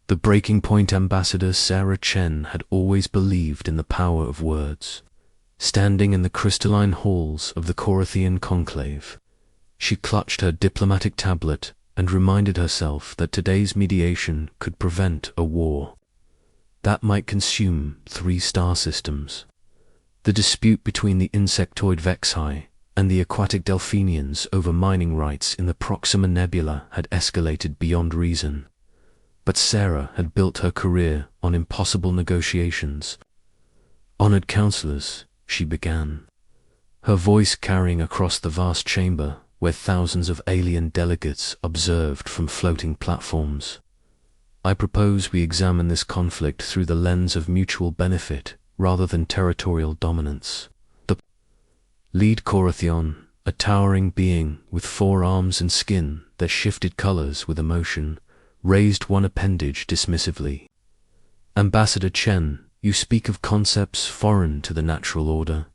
The Breaking Point ambassador Sarah Chen had always believed in the power of words. Standing in the crystalline halls of the Corinthian conclave, she clutched her diplomatic tablet and reminded herself that today's mediation could prevent a war that might consume 3 star systems. The dispute between the insectoid Vexi and the aquatic Delphinians over mining rights in the Proxima Nebula had escalated beyond reason. But Sarah had built her career on impossible negotiations. "Honored counselors," she began, her voice carrying across the vast chamber where thousands of alien delegates observed from floating platforms. "I propose we examine this conflict through the lens of mutual benefit rather than territorial dominance." The lead Corinthian, a towering being with 4 arms and skin that shifted colors with emotion, raised one appendage dismissively. "Ambassador Chen, you speak of concepts foreign to the natural order.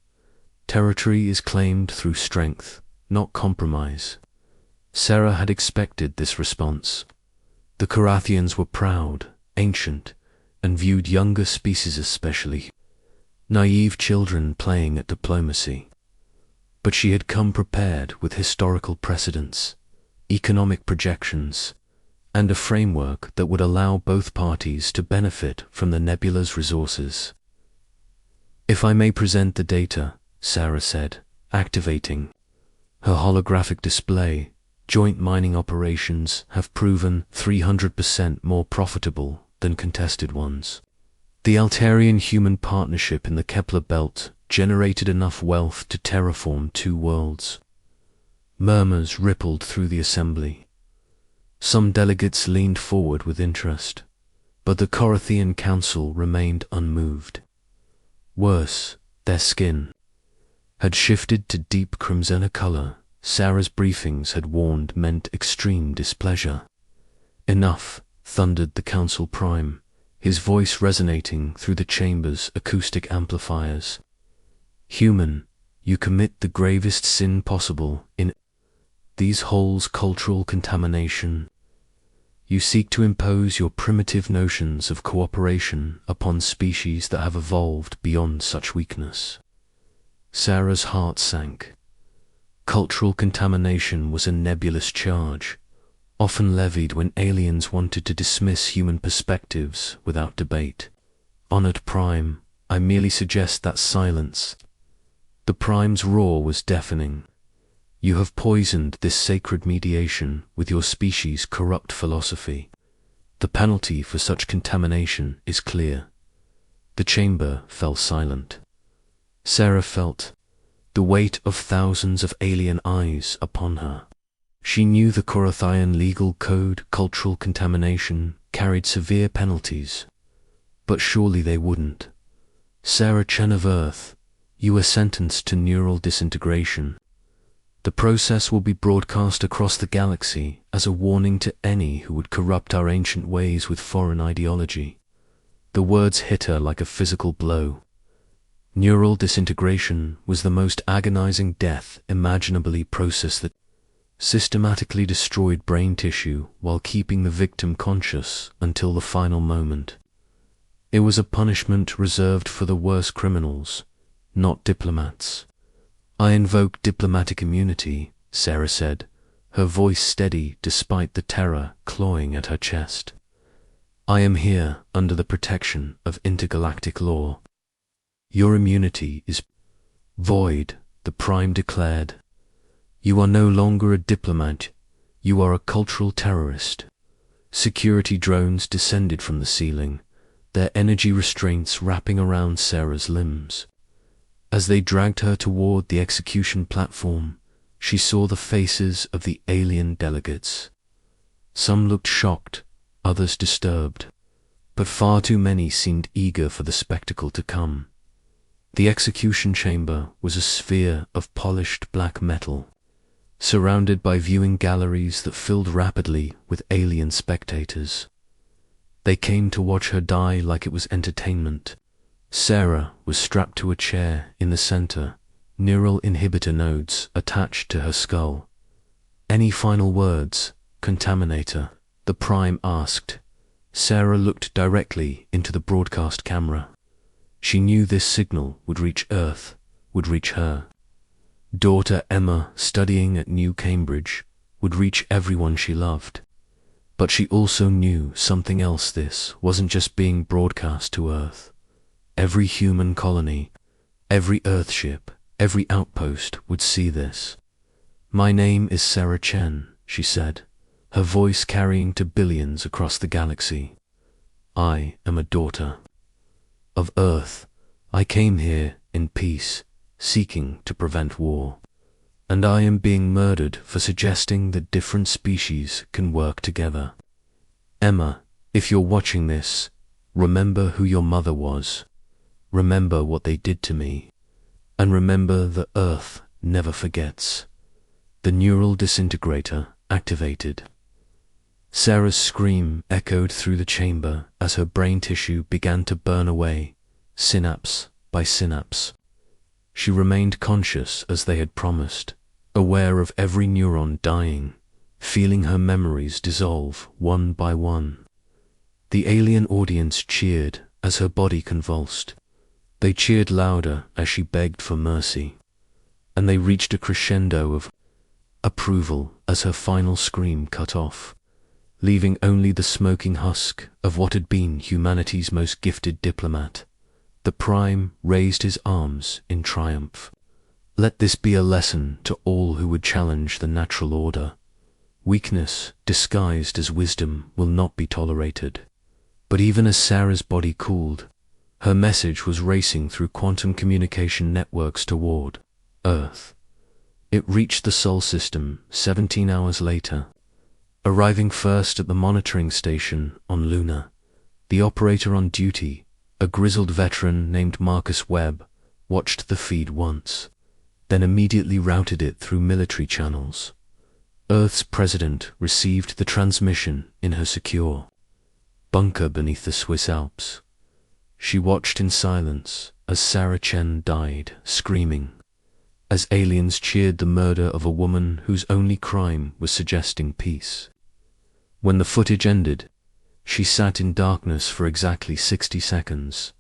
Territory is claimed through strength, not compromise." Sarah had expected this response. The Carathians were proud, ancient, and viewed younger species especially naive children playing at diplomacy. But she had come prepared with historical precedents, economic projections, and a framework that would allow both parties to benefit from the nebula's resources. "If I may present the data," Sarah said, activating her holographic display. "Joint mining operations have proven 300% more profitable than contested ones. The Altarian-human partnership in the Kepler belt generated enough wealth to terraform 2 worlds." Murmurs rippled through the assembly. Some delegates leaned forward with interest, but the Corinthian council remained unmoved. Worse, their skin had shifted to deep crimson color. Sarah's briefings had warned meant extreme displeasure. "Enough," thundered the Council Prime, his voice resonating through the chamber's acoustic amplifiers. "Human, you commit the gravest sin possible in these halls: cultural contamination. You seek to impose your primitive notions of cooperation upon species that have evolved beyond such weakness." Sarah's heart sank. Cultural contamination was a nebulous charge, often levied when aliens wanted to dismiss human perspectives without debate. "Honored Prime, I merely suggest that silence." The Prime's roar was deafening. "You have poisoned this sacred mediation with your species' corrupt philosophy. The penalty for such contamination is clear." The chamber fell silent. Sarah felt the weight of thousands of alien eyes upon her. She knew the Corinthian legal code: cultural contamination carried severe penalties. But surely they wouldn't. "Sarah Chen of Earth, you are sentenced to neural disintegration. The process will be broadcast across the galaxy as a warning to any who would corrupt our ancient ways with foreign ideology." The words hit her like a physical blow. Neural disintegration was the most agonizing death imaginably. Process that systematically destroyed brain tissue while keeping the victim conscious until the final moment. It was a punishment reserved for the worst criminals, not diplomats. "I invoke diplomatic immunity," Sarah said, her voice steady despite the terror clawing at her chest. "I am here under the protection of intergalactic law." "Your immunity is void," the Prime declared. "You are no longer a diplomat, you are a cultural terrorist." Security drones descended from the ceiling, their energy restraints wrapping around Sarah's limbs. As they dragged her toward the execution platform, she saw the faces of the alien delegates. Some looked shocked, others disturbed, but far too many seemed eager for the spectacle to come. The execution chamber was a sphere of polished black metal, surrounded by viewing galleries that filled rapidly with alien spectators. They came to watch her die like it was entertainment. Sarah was strapped to a chair in the center, neural inhibitor nodes attached to her skull. "Any final words, Contaminator?" the Prime asked, Sarah looked directly into the broadcast camera. She knew this signal would reach Earth, would reach her. Daughter Emma, studying at New Cambridge, would reach everyone she loved. But she also knew something else. This wasn't just being broadcast to Earth. Every human colony, every Earthship, every outpost would see this. "My name is Sarah Chen," she said, her voice carrying to billions across the galaxy. "I am a daughter of Earth. I came here in peace, seeking to prevent war. And I am being murdered for suggesting that different species can work together. Emma, if you're watching this, remember who your mother was. Remember what they did to me. And remember that Earth never forgets." The neural disintegrator activated. Sarah's scream echoed through the chamber as her brain tissue began to burn away, synapse by synapse. She remained conscious as they had promised, aware of every neuron dying, feeling her memories dissolve one by one. The alien audience cheered as her body convulsed. They cheered louder as she begged for mercy, and they reached a crescendo of approval as her final scream cut off, leaving only the smoking husk of what had been humanity's most gifted diplomat. The Prime raised his arms in triumph. "Let this be a lesson to all who would challenge the natural order. Weakness disguised as wisdom will not be tolerated." But even as Sarah's body cooled, her message was racing through quantum communication networks toward Earth. It reached the Sol system 17 hours later. Arriving first at the monitoring station on Luna, the operator on duty, a grizzled veteran named Marcus Webb, watched the feed once, then immediately routed it through military channels. Earth's president received the transmission in her secure bunker beneath the Swiss Alps. She watched in silence as Sarah Chen died, screaming, as aliens cheered the murder of a woman whose only crime was suggesting peace. When the footage ended, she sat in darkness for exactly 60 seconds.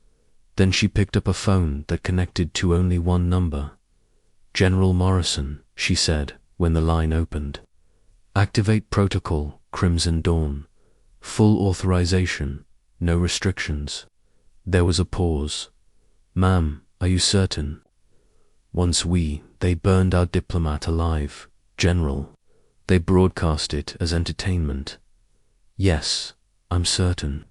Then she picked up a phone that connected to only one number. "General Morrison," she said when the line opened. "Activate protocol, Crimson Dawn. Full authorization, no restrictions." There was a pause. "Ma'am, are you certain?" "Once they burned our diplomat alive, General. They broadcast it as entertainment." "Yes, I'm certain."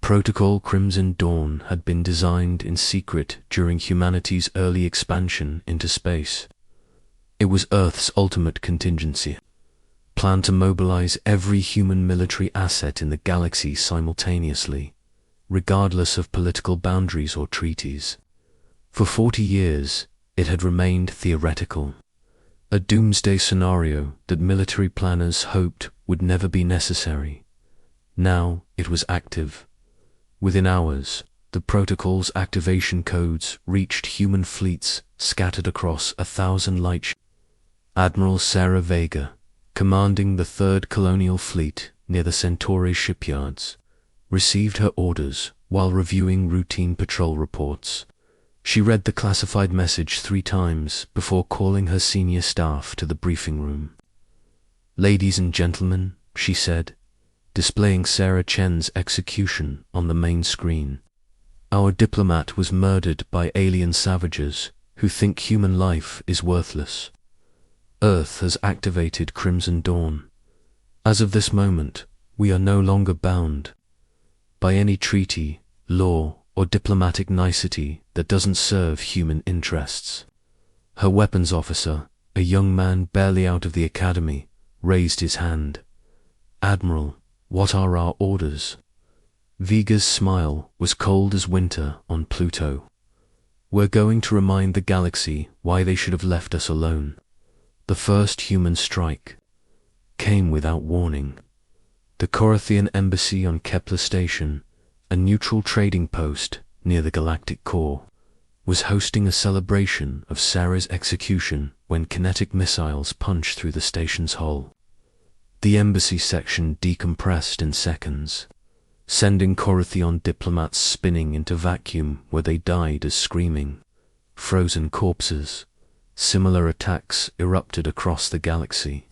Protocol Crimson Dawn had been designed in secret during humanity's early expansion into space. It was Earth's ultimate contingency, planned to mobilize every human military asset in the galaxy simultaneously, regardless of political boundaries or treaties. For 40 years, it had remained theoretical, a doomsday scenario that military planners hoped would never be necessary. Now it was active. Within hours, the protocol's activation codes reached human fleets scattered across 1,000 light years. Admiral Sarah Vega, commanding the 3rd Colonial Fleet near the Centauri shipyards, received her orders while reviewing routine patrol reports. She read the classified message 3 times before calling her senior staff to the briefing room. "Ladies and gentlemen," she said, displaying Sarah Chen's execution on the main screen. "Our diplomat was murdered by alien savages who think human life is worthless. Earth has activated Crimson Dawn. As of this moment, we are no longer bound by any treaty, law, or diplomatic nicety that doesn't serve human interests." Her weapons officer, a young man barely out of the academy, raised his hand. "Admiral, what are our orders?" Vega's smile was cold as winter on Pluto. "We're going to remind the galaxy why they should have left us alone. The first human strike came without warning. The Corinthian embassy on Kepler Station, a neutral trading post near the Galactic core, was hosting a celebration of Sarah's execution when kinetic missiles punched through the station's hull. The embassy section decompressed in seconds. sending Corythian diplomats spinning into vacuum where they died as screaming, frozen corpses. Similar attacks erupted across the galaxy.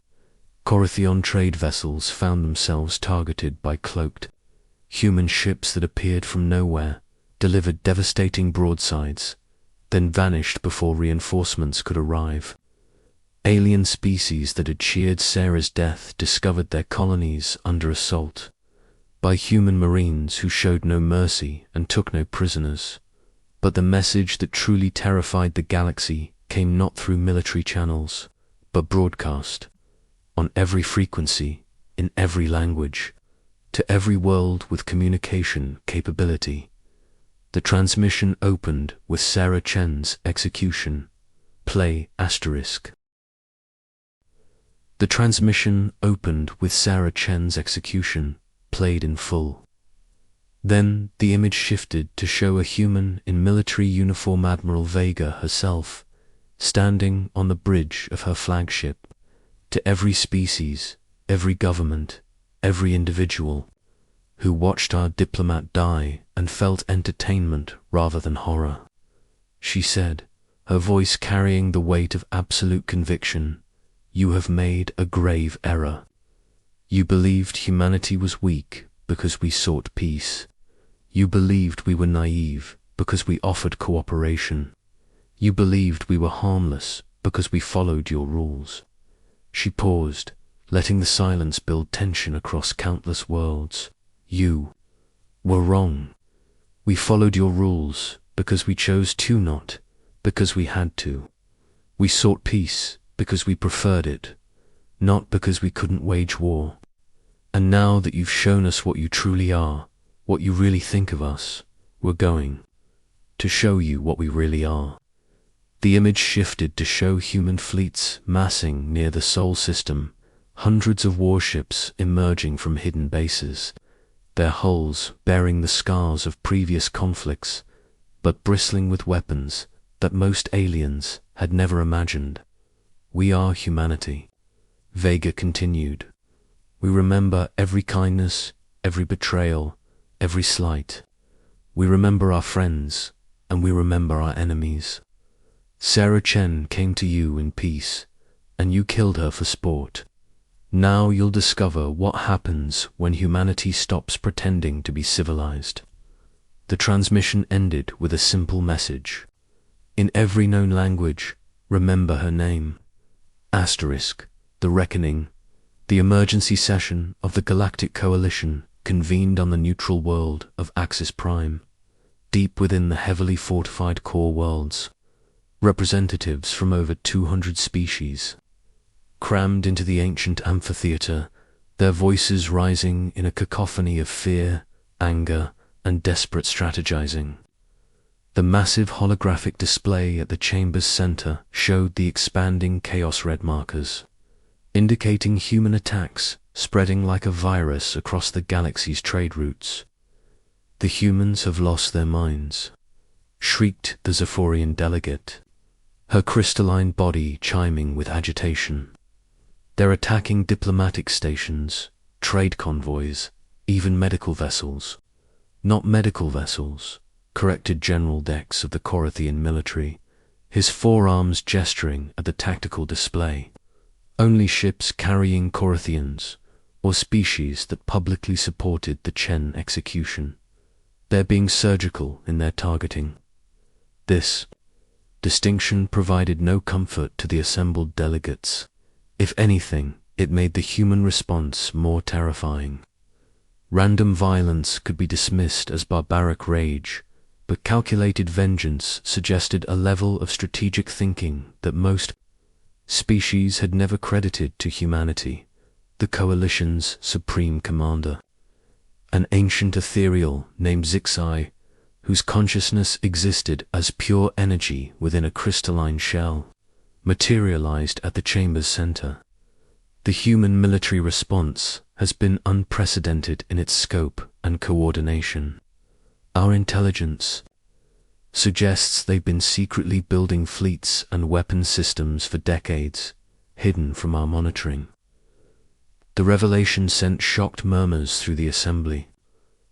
Corythian trade vessels found themselves targeted by cloaked human ships that appeared from nowhere, delivered devastating broadsides, then vanished before reinforcements could arrive. Alien species that had cheered Sarah's death discovered their colonies under assault by human marines who showed no mercy and took no prisoners. But the message that truly terrified the galaxy came not through military channels, but broadcast, on every frequency, in every language, to every world with communication capability. The transmission opened with Sarah Chen's execution. Play asterisk. The transmission opened with Sarah Chen's execution, played in full. Then the image shifted to show a human in military uniform, Admiral Vega herself, standing on the bridge of her flagship. To every species, every government, every individual who watched our diplomat die and felt entertainment rather than horror, she said, her voice carrying the weight of absolute conviction, "You have made a grave error. You believed humanity was weak because we sought peace. You believed we were naive because we offered cooperation. You believed we were harmless because we followed your rules." She paused, letting the silence build tension across countless worlds. "You were wrong. We followed your rules because we chose to, not because we had to. We sought peace because we preferred it, not because we couldn't wage war. And now that you've shown us what you truly are, what you really think of us, we're going to show you what we really are." The image shifted to show human fleets massing near the Sol system, hundreds of warships emerging from hidden bases, their hulls bearing the scars of previous conflicts, but bristling with weapons that most aliens had never imagined. "We are humanity," Vega continued. "We remember every kindness, every betrayal, every slight. We remember our friends, and we remember our enemies. Sarah Chen came to you in peace, and you killed her for sport. Now you'll discover what happens when humanity stops pretending to be civilized." The transmission ended with a simple message. In every known language, remember her name. Asterisk, the reckoning. The emergency session of the Galactic Coalition convened on the neutral world of Axis Prime, deep within the heavily fortified core worlds. Representatives from over 200 species, crammed into the ancient amphitheater, their voices rising in a cacophony of fear, anger, and desperate strategizing. The massive holographic display at the chamber's center showed the expanding chaos red markers, indicating human attacks spreading like a virus across the galaxy's trade routes. "The humans have lost their minds," shrieked the Zephyrian delegate, her crystalline body chiming with agitation. "They're attacking diplomatic stations, trade convoys, even medical vessels." "Not medical vessels," corrected General Dex of the Corythian military, his forearms gesturing at the tactical display. "Only ships carrying Corythians, or species that publicly supported the Chen execution. They're being surgical in their targeting." This distinction provided no comfort to the assembled delegates. If anything, it made the human response more terrifying. Random violence could be dismissed as barbaric rage, but calculated vengeance suggested a level of strategic thinking that most species had never credited to humanity, the Coalition's supreme commander. An ancient ethereal named Zixai, whose consciousness existed as pure energy within a crystalline shell, materialized at the chamber's center. The human military response has been unprecedented in its scope and coordination. Our intelligence suggests they've been secretly building fleets and weapon systems for decades, hidden from our monitoring. The revelation sent shocked murmurs through the assembly.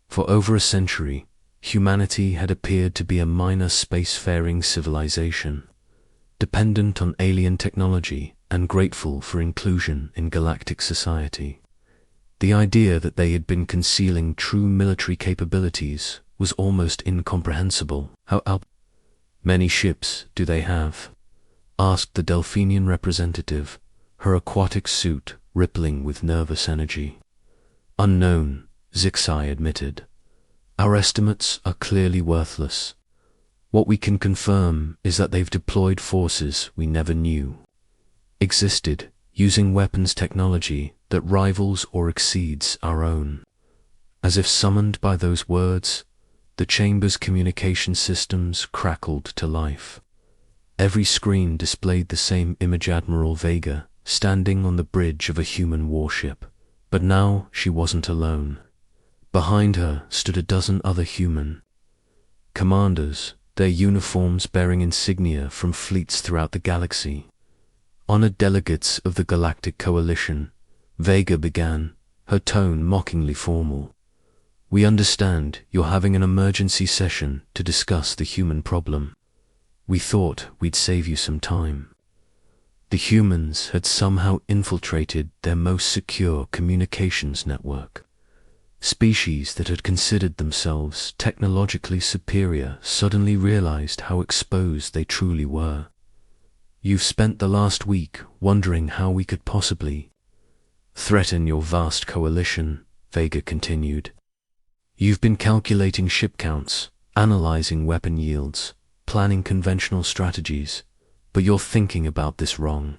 For over a century, humanity had appeared to be a minor spacefaring civilization, dependent on alien technology and grateful for inclusion in galactic society. The idea that they had been concealing true military capabilities was almost incomprehensible. How many ships do they have? Asked the Delphinian representative, her aquatic suit rippling with nervous energy. Unknown, Zixai admitted. Our estimates are clearly worthless. What we can confirm is that they've deployed forces we never knew existed, using weapons technology that rivals or exceeds our own. As if summoned by those words, the chamber's communication systems crackled to life. Every screen displayed the same image: Admiral Vega, standing on the bridge of a human warship. But now she wasn't alone. Behind her stood a dozen other human commanders, their uniforms bearing insignia from fleets throughout the galaxy. Honored delegates of the Galactic Coalition, Vega began, her tone mockingly formal. We understand you're having an emergency session to discuss the human problem. We thought we'd save you some time. The humans had somehow infiltrated their most secure communications network. Species that had considered themselves technologically superior suddenly realized how exposed they truly were. You've spent the last week wondering how we could possibly threaten your vast coalition, Vega continued. You've been calculating ship counts, analyzing weapon yields, planning conventional strategies, but you're thinking about this wrong.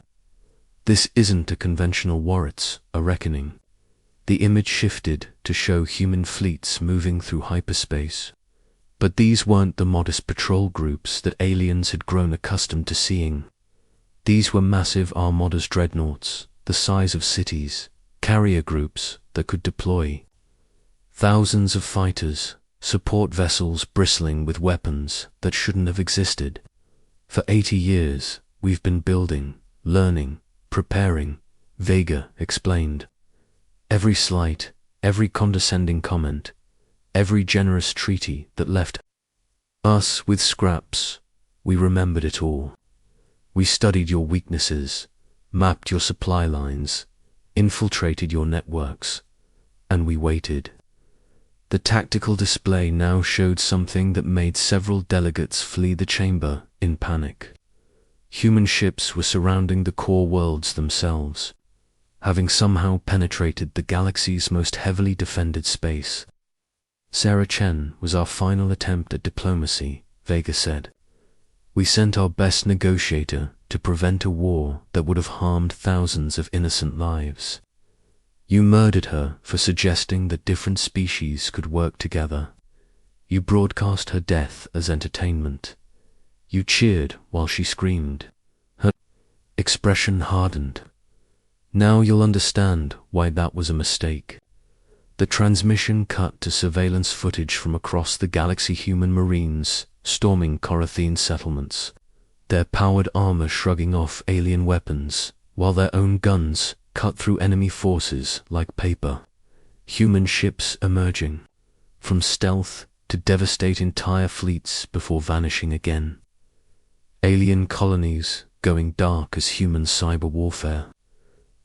This isn't a conventional war, it's a reckoning. The image shifted to show human fleets moving through hyperspace. But these weren't the modest patrol groups that aliens had grown accustomed to seeing. These were massive armadas, dreadnoughts, the size of cities, carrier groups that could deploy. Thousands of fighters, support vessels bristling with weapons that shouldn't have existed. For 80 years, we've been building, learning, preparing, Vega explained. Every slight, every condescending comment, every generous treaty that left us with scraps, we remembered it all. We studied your weaknesses, mapped your supply lines, infiltrated your networks, and we waited. The tactical display now showed something that made several delegates flee the chamber in panic. Human ships were surrounding the core worlds themselves, having somehow penetrated the galaxy's most heavily defended space. Sarah Chen was our final attempt at diplomacy, Vega said. We sent our best negotiator to prevent a war that would have harmed thousands of innocent lives. You murdered her for suggesting that different species could work together. You broadcast her death as entertainment. You cheered while she screamed. Her expression hardened. Now you'll understand why that was a mistake. The transmission cut to surveillance footage from across the galaxy: human marines storming Corathene settlements, their powered armor shrugging off alien weapons, while their own guns cut through enemy forces like paper. Human ships emerging, from stealth to devastate entire fleets before vanishing again. Alien colonies going dark as human cyber warfare.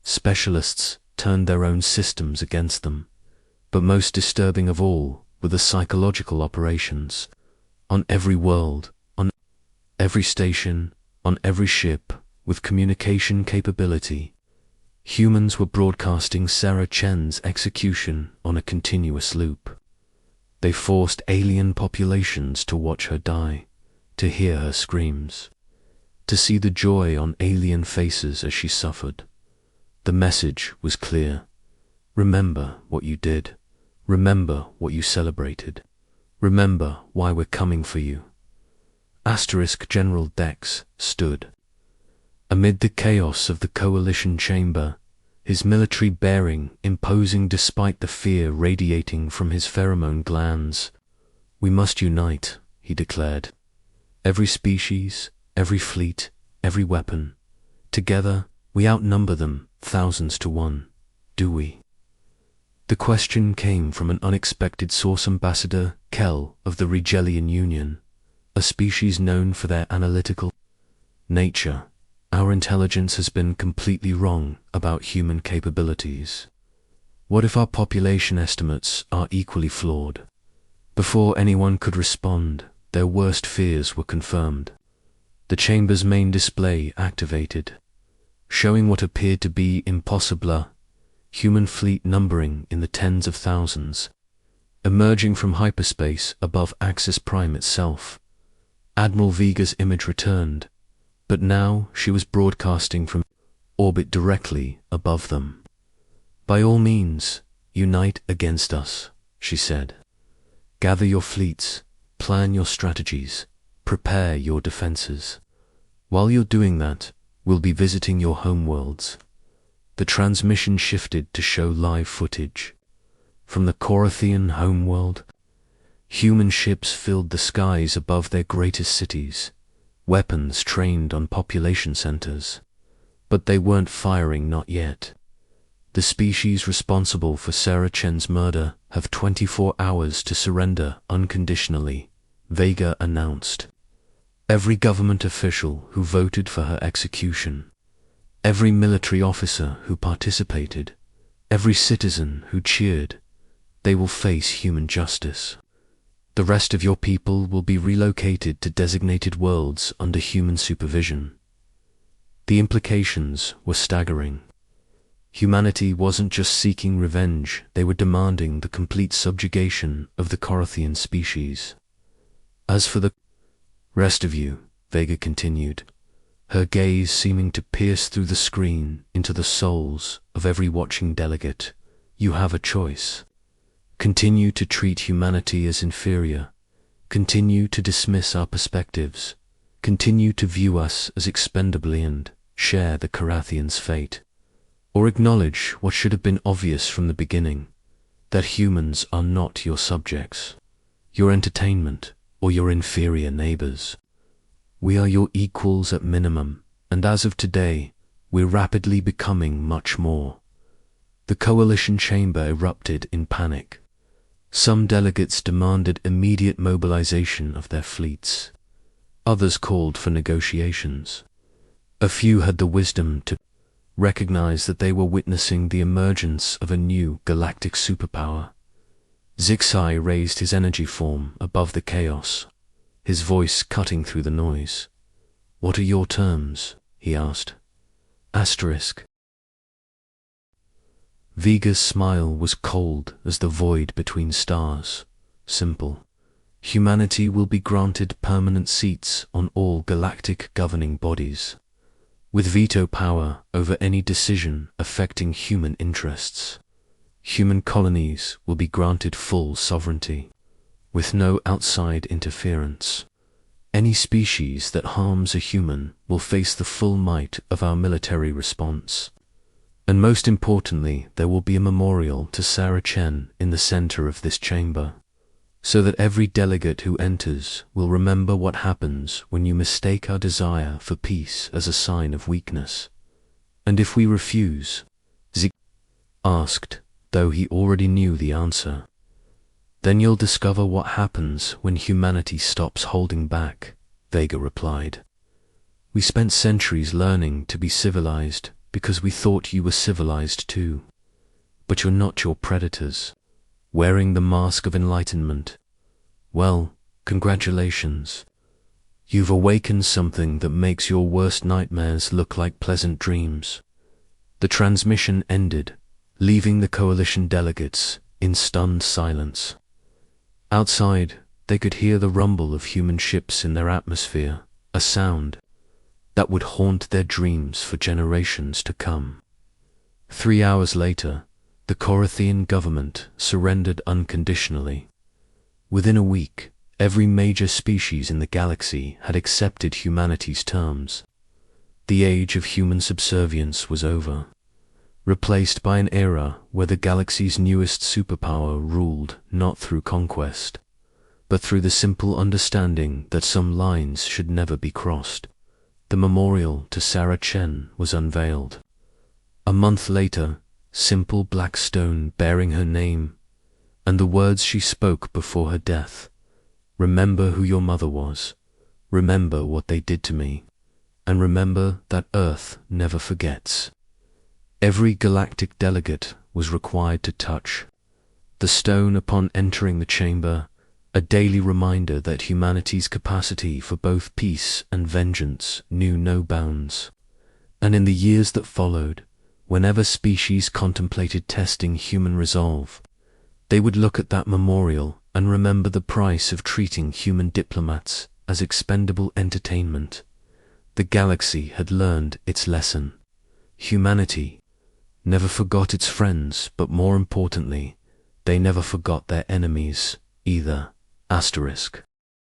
Specialists turned their own systems against them, but most disturbing of all were the psychological operations. On every world, on every station, on every ship with communication capability, humans were broadcasting Sarah Chen's execution on a continuous loop. They forced alien populations to watch her die, to hear her screams, to see the joy on alien faces as she suffered. The message was clear. Remember what you did. Remember what you celebrated. Remember why we're coming for you. General Dex stood. Amid the chaos of the coalition chamber, his military bearing imposing despite the fear radiating from his pheromone glands. We must unite, he declared. Every species, every fleet, every weapon. Together, we outnumber them thousands to one. Do we? The question came from an unexpected source, Ambassador Kell of the Regelian Union, a species known for their analytical nature. Our intelligence has been completely wrong about human capabilities. What if our population estimates are equally flawed? Before anyone could respond, their worst fears were confirmed. The chamber's main display activated, showing what appeared to be impossible: human fleet numbering in the tens of thousands, emerging from hyperspace above Axis Prime itself. Admiral Vega's image returned, but now she was broadcasting from orbit directly above them. "By all means, unite against us," she said. "Gather your fleets, plan your strategies, prepare your defenses. While you're doing that, we'll be visiting your homeworlds." The transmission shifted to show live footage. From the Corothian homeworld, human ships filled the skies above their greatest cities, weapons trained on population centers. But they weren't firing, not yet. "The species responsible for Sarah Chen's murder have 24 hours to surrender unconditionally," Vega announced. Every government official who voted for her execution, every military officer who participated, every citizen who cheered, they will face human justice. The rest of your people will be relocated to designated worlds under human supervision. The implications were staggering. Humanity wasn't just seeking revenge, they were demanding the complete subjugation of the Corothian species. "As for the rest of you," Vega continued, her gaze seeming to pierce through the screen into the souls of every watching delegate, "you have a choice. Continue to treat humanity as inferior, continue to dismiss our perspectives, continue to view us as expendable and share the Carathians' fate, or acknowledge what should have been obvious from the beginning, that humans are not your subjects, your entertainment, or your inferior neighbors. We are your equals at minimum, and as of today, we're rapidly becoming much more." The coalition chamber erupted in panic. Some delegates demanded immediate mobilization of their fleets. Others called for negotiations. A few had the wisdom to recognize that they were witnessing the emergence of a new galactic superpower. Zixai raised his energy form above the chaos, his voice cutting through the noise. "What are your terms?" he asked. Asterisk. Vega's smile was cold as the void between stars. Simple. Humanity will be granted permanent seats on all galactic governing bodies, with veto power over any decision affecting human interests. Human colonies will be granted full sovereignty, with no outside interference. Any species that harms a human will face the full might of our military response. And most importantly, there will be a memorial to Sarah Chen in the center of this chamber, so that every delegate who enters will remember what happens when you mistake our desire for peace as a sign of weakness. "And if we refuse?" Zig asked, though he already knew the answer. "Then you'll discover what happens when humanity stops holding back," Vega replied. "We spent centuries learning to be civilized because we thought you were civilized too. But you're not your predators, wearing the mask of enlightenment. Well, congratulations. You've awakened something that makes your worst nightmares look like pleasant dreams." The transmission ended, leaving the coalition delegates in stunned silence. Outside, they could hear the rumble of human ships in their atmosphere, a sound that would haunt their dreams for generations to come. 3 hours later, the Corothian government surrendered unconditionally. Within a week, every major species in the galaxy had accepted humanity's terms. The age of human subservience was over, replaced by an era where the galaxy's newest superpower ruled not through conquest, but through the simple understanding that some lines should never be crossed. The memorial to Sarah Chen was unveiled. A month later, simple black stone bearing her name, and the words she spoke before her death. Remember who your mother was, remember what they did to me, and remember that Earth never forgets. Every galactic delegate was required to touch the stone upon entering the chamber, a daily reminder that humanity's capacity for both peace and vengeance knew no bounds. And in the years that followed, whenever species contemplated testing human resolve, they would look at that memorial and remember the price of treating human diplomats as expendable entertainment. The galaxy had learned its lesson. Humanity never forgot its friends, but more importantly, they never forgot their enemies either. Asterisk.